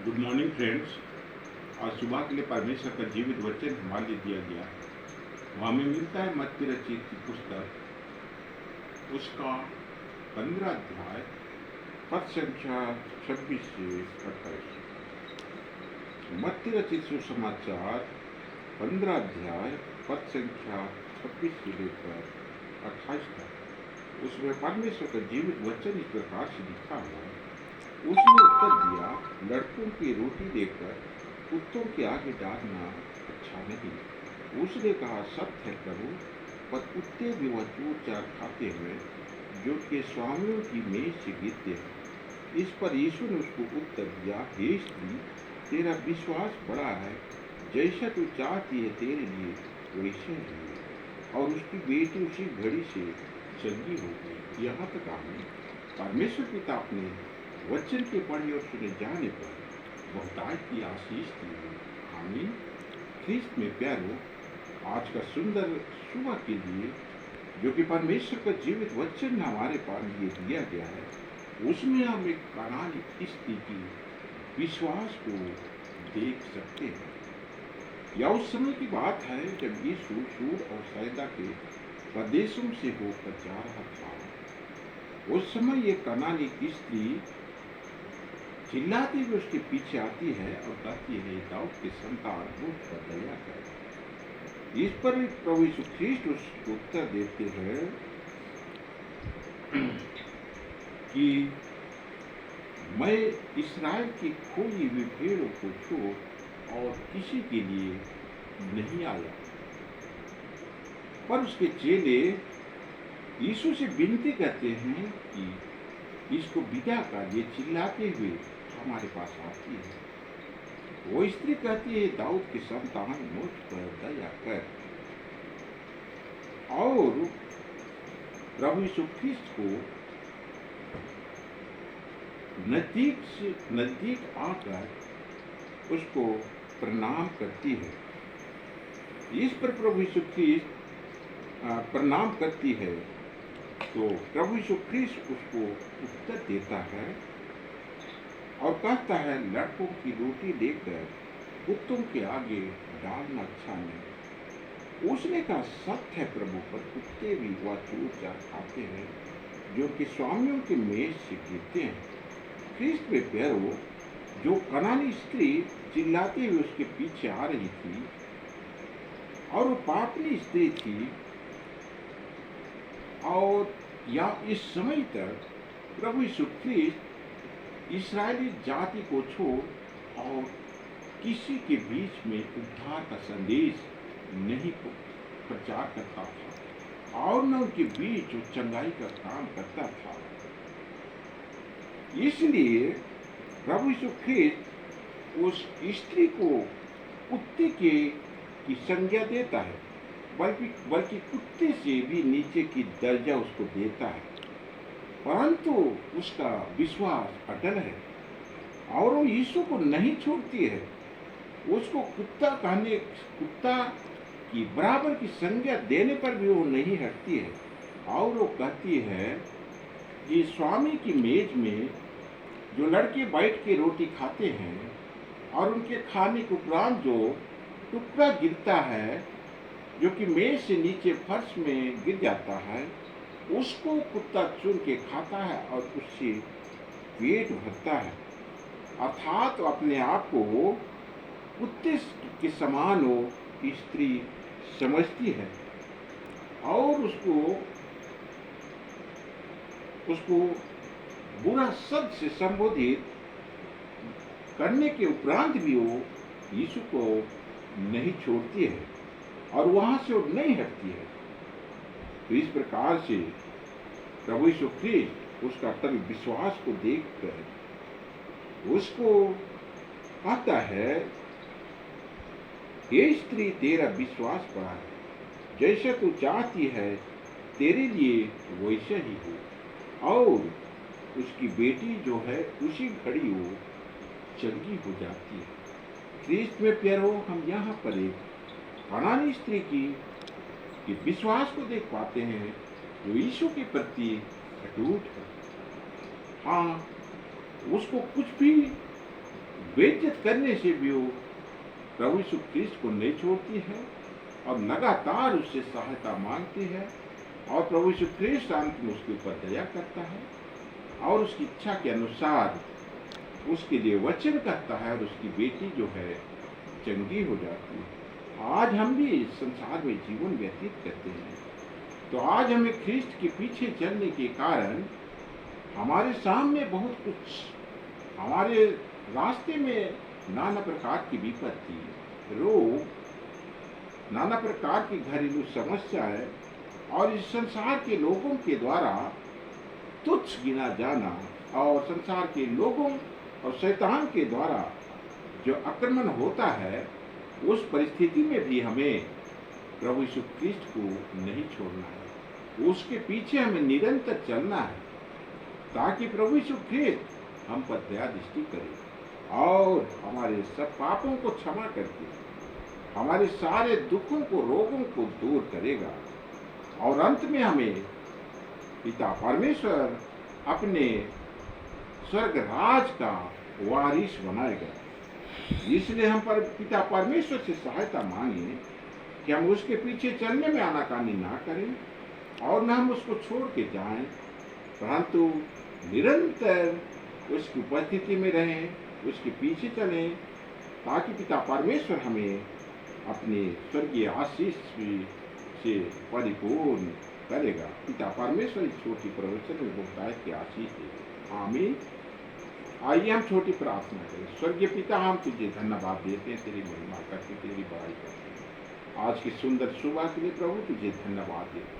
Good morning friends. आज सुबह के लिए परमेश्वर का जीवित वचन हमारे लिए दिया गया। वो हमें मिलता है मत्ती रचित की पुस्तक, उसका 15 अध्याय पद संख्या 26 से 28। मत्ती रचित सुसमाचार 15 अध्याय पद संख्या 26 से लेकर 28 तक। उसमें परमेश्वर का जीवित वचन इस प्रकार से लिखा हुआ है। उसने उत्तर दिया, लड़कों की रोटी देकर कुत्तों के आगे डालना अच्छा नहीं। उसने कहा, सत्य है प्रभु, पर कुत्ते भी वह चूर चार खाते हैं जो कि स्वामियों की मेज से गिरते हैं। इस पर यीशु ने उसको उत्तर दिया, हे स्त्री, तेरा विश्वास बड़ा है, जैसा तू चाहती है तेरे लिए वैसे ही। और उसकी बेटी उसी घड़ी से चंगी हो गई। यहाँ तक आगे परमेश्वर पिता अपने वचन के पढ़े और सुने जाने पर बहुतायत की आशीष दी। आमीन। ख्रीस्त में प्यारो, आज का सुंदर सुबह के लिए जो कि परमेश्वर का जीवित वचन हमारे पास ये दिया गया है, उसमें हम एक कनानी स्त्री की विश्वास को देख सकते हैं। यह उस समय की बात है जब यीशु सूर और सैदा के प्रदेशों से होकर जा रहा था। उस समय ये कनानी स्त्री चिल्लाती हुई उसके पीछे आती है और कहती है, दाऊद के संतान मुझ पर दया कर। इस पर प्रभु यीशु ख्रीस्त उसको उत्तर देते हैं कि मैं इस्राएल की खोई हुई भेड़ों को छोड़ और किसी के लिए नहीं आया। पर उसके चेले यीशु से विनती करते हैं कि इसको विदा कर, ये चिल्लाते हुए हमारे पास आती है। वो स्त्री कहती है, दाऊद के संतान मुझ पर दया कर। और प्रभु यीशु ख्रीस्त को नजदीक आकर उसको प्रणाम करती है। इस पर प्रभु यीशु ख्रीस्त प्रणाम करती है तो प्रभु यीशु ख्रीस्त उसको उत्तर देता है और कहता है, लड़कों की रोटी लेकर कुत्तों के आगे डालना अच्छा नहीं। उसने कहा, सत्य है प्रभु, पर कुत्ते भी वह चूर चार खाते हैं जो कि स्वामियों के मेज से गिरते हैं। ख्रीस्त में प्यारो, जो कनानी स्त्री चिल्लाते हुए उसके पीछे आ रही थी और वो पापनी स्त्री थी, और या इस समय तक प्रभु यीशु ख्रीस्त इस्राएली जाति को छोड़ और किसी के बीच में उद्धार का संदेश नहीं प्रचार करता था और न उनके बीच वो चंगाई का काम करता था। इसलिए प्रभु यीशु ख्रीस्त उस स्त्री को कुत्ते की संज्ञा देता है, बल्कि कुत्ते से भी नीचे की दर्जा उसको देता है। परंतु उसका विश्वास अटल है और वो यीशु को नहीं छोड़ती है। उसको कुत्ता की बराबर की संज्ञा देने पर भी वो नहीं हटती है और वो कहती है कि स्वामी की मेज में जो लड़के बैठ के रोटी खाते हैं और उनके खाने के उपरांत जो टुकड़ा गिरता है, जो कि मेज से नीचे फर्श में गिर जाता है, उसको कुत्ता चुन के खाता है और उससे पेट भरता है। अर्थात अपने आप को कुत्ते के समान वो स्त्री समझती है और उसको बुरा शब्द से संबोधित करने के उपरांत भी वो यीशु को नहीं छोड़ती है और वहां से वो नहीं हटती है। तो इस प्रकार से प्रभु यीशु ख्रीस्त उसका अटल विश्वास को देखकर उसको कहता है, हे स्त्री, तेरा विश्वास बड़ा है, जैसा तू चाहती है तेरे लिए वैसे ही हो। और उसकी बेटी जो है उसी घड़ी वो चंगी हो जाती है। ख्रीस्त में प्यारो, हम यहाँ पर एक कनानी स्त्री की विश्वास को देख पाते हैं जो यीशु के प्रति अटूट है। हाँ, उसको कुछ भी बेइज्जत करने से भी वो प्रभु यीशु ख्रीस्त को नहीं छोड़ती है और लगातार उससे सहायता मांगती है। और प्रभु यीशु ख्रीस्त अंत में उसके ऊपर दया करता है और उसकी इच्छा के अनुसार उसके लिए वचन करता है और उसकी बेटी जो है चंगी हो जाती है। आज हम भी इस संसार में जीवन व्यतीत करते हैं, तो आज हमें ख्रीस्त के पीछे चलने के कारण हमारे सामने बहुत कुछ, हमारे रास्ते में नाना प्रकार की विपत्ति, रोग, नाना प्रकार की घरेलू समस्याएं और इस संसार के लोगों के द्वारा तुच्छ गिना जाना और संसार के लोगों और शैतान के द्वारा जो आक्रमण होता है, उस परिस्थिति में भी हमें प्रभु यीशु ख्रीस्त को नहीं छोड़ना है, उसके पीछे हमें निरंतर चलना है, ताकि प्रभु यीशु ख्रीस्त हम पर दया दृष्टि करे और हमारे सब पापों को क्षमा करके हमारे सारे दुखों को, रोगों को दूर करेगा और अंत में हमें पिता परमेश्वर अपने स्वर्ग राज का वारिस बनाएगा। इसलिए हम पर पिता परमेश्वर से सहायता मांगे कि हम उसके पीछे चलने में आनाकानी ना करें और न हम उसको छोड़ के जाएं, परंतु निरंतर उसकी उपस्थिति में रहें, उसके पीछे चलें, ताकि पिता परमेश्वर हमें अपने स्वर्गीय आशीष से परिपूर्ण करेगा। पिता परमेश्वर इस छोटी प्रवचन में बहुतायत की आशीष है। आमीन। आइए हम छोटी प्रार्थना करें। स्वर्गीय पिता, हम तुझे धन्यवाद देते हैं, तेरी महिमा करते, तेरी बड़ाई करते हैं। आज की सुंदर सुबह के लिए प्रभु तुझे धन्यवाद देते हैं।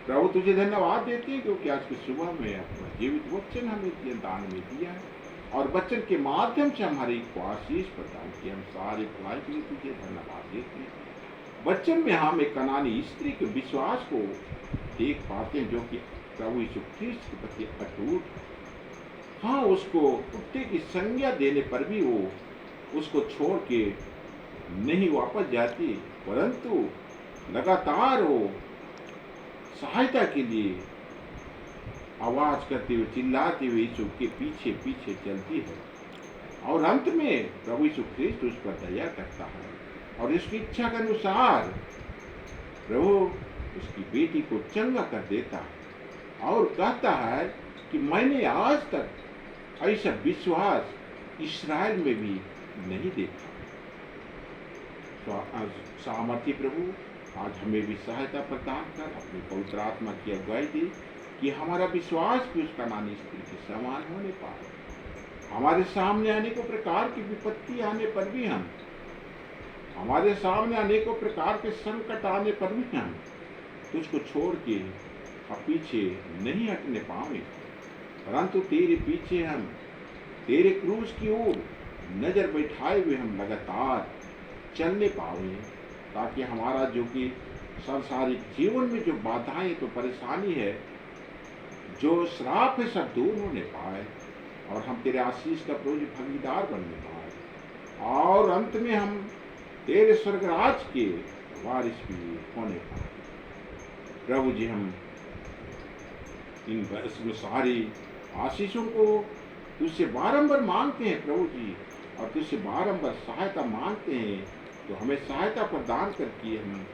प्रभु तुझे धन्यवाद देते हैं क्योंकि आज की सुबह में अपना जीवित वचन हमें दान में दिया है और वचन के माध्यम से हमारी को आशीष प्रदान की। हम सारे भलाई के लिए तुझे धन्यवाद देते हैं। वचन में हम एक कनानी स्त्री के विश्वास को देख पाते हैं, जो कि प्रभु यीशु ख्रीस्त के प्रति अटूट, हाँ, उसको कुत्ते की संज्ञा देने पर भी वो उसको छोड़ के नहीं वापस जाती, परंतु लगातार वो सहायता के लिए आवाज करते हुए, चिल्लाते हुए यीशु के पीछे पीछे चलती है और अंत में प्रभु यीशु ख्रीस्त उस पर दया करता है और इसकी इच्छा के अनुसार प्रभु उसकी बेटी को चंगा कर देता है और कहता है कि मैंने आज तक ऐसा विश्वास इस्राएल में भी नहीं देखा। तो सामर्थ्य प्रभु आज हमें भी सहायता प्रदान कर अपनी पवित्र आत्मा की अगुवाई दे कि हमारा विश्वास भी उस कनानी स्त्री के समान होने पाए। हमारे सामने अनेकों प्रकार की विपत्ति आने पर भी हम, हमारे सामने अनेकों प्रकार के संकट आने पर भी हम तुझको छोड़ के पीछे नहीं हटने पावे, परंतु तेरे पीछे हम तेरे क्रूस की ओर नजर बैठाए हुए हम लगातार चलने पावे, ताकि हमारा जो कि सांसारिक जीवन में जो बाधाएं, तो परेशानी है, जो श्राप है, सब दूर होने पाए और हम तेरे आशीष का प्रभु भागीदार बनने पाए और अंत में हम तेरे स्वर्गराज के वारिस भी होने पाए। प्रभु जी, हम इन सारी आशीषों को तुझसे बारंबार मांगते हैं प्रभु जी, और तुझसे बारंबार सहायता मांगते हैं, तो हमें सहायता प्रदान करके हम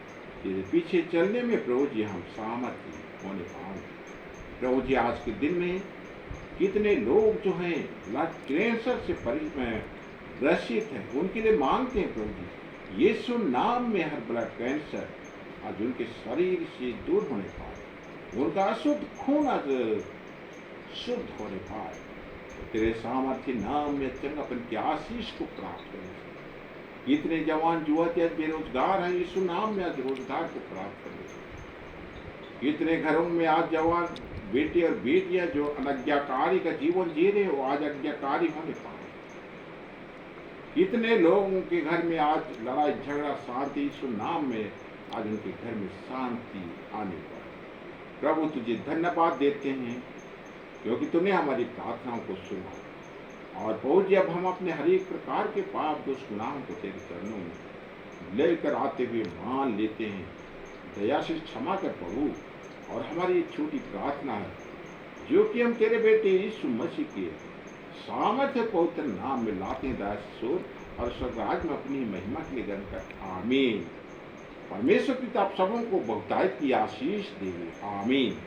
तेरे पीछे चलने में प्रभु जी हम सामर्थ्य होने पाए। प्रभु जी, आज के दिन में कितने लोग जो हैं ब्लड कैंसर से ग्रसित हैं, उनके लिए मांगते हैं प्रभु जी, यीशु नाम में हर ब्लड कैंसर आज उनके शरीर से दूर होने पाए, उनका अशुद्ध खून आज शुद्ध होने पाए, तो तेरे सामर्थ्य नाम में चंगापन की आशीष को प्राप्त करें। कितने जवान युवती आज बेरोजगार हैं, यीशु नाम में आज रोजगार को प्राप्त करें। कितने घरों में आज जवान बेटे और बेटियां जो अनाज्ञाकारी का जीवन जी रहे हो, आज आज्ञाकारी होने पाए। कितने लोगों के घर में आज लड़ाई झगड़ा शांति, यीशु नाम में आज उनके घर में शांति आने पाए। प्रभु तुझे धन्यवाद देते हैं क्योंकि तूने हमारी प्रार्थनाओं को सुना और प्रभु जी, अब हम अपने हर एक प्रकार के पाप दोष गुनाहों को तेरे चरणों में लेकर आते हुए मान लेते हैं। दया से क्षमा कर प्रभु, और हमारी एक छोटी प्रार्थना है जो कि हम तेरे बेटे यीशु मसीह के सामर्थ्य पवित्र नाम में लाते हैं दास सुर और स्वर्गराज में अपनी महिमा के लिए गण कर आमीन। परमेश्वर पिता आप सबों को बहुतायत की आशीष दे। आमीन।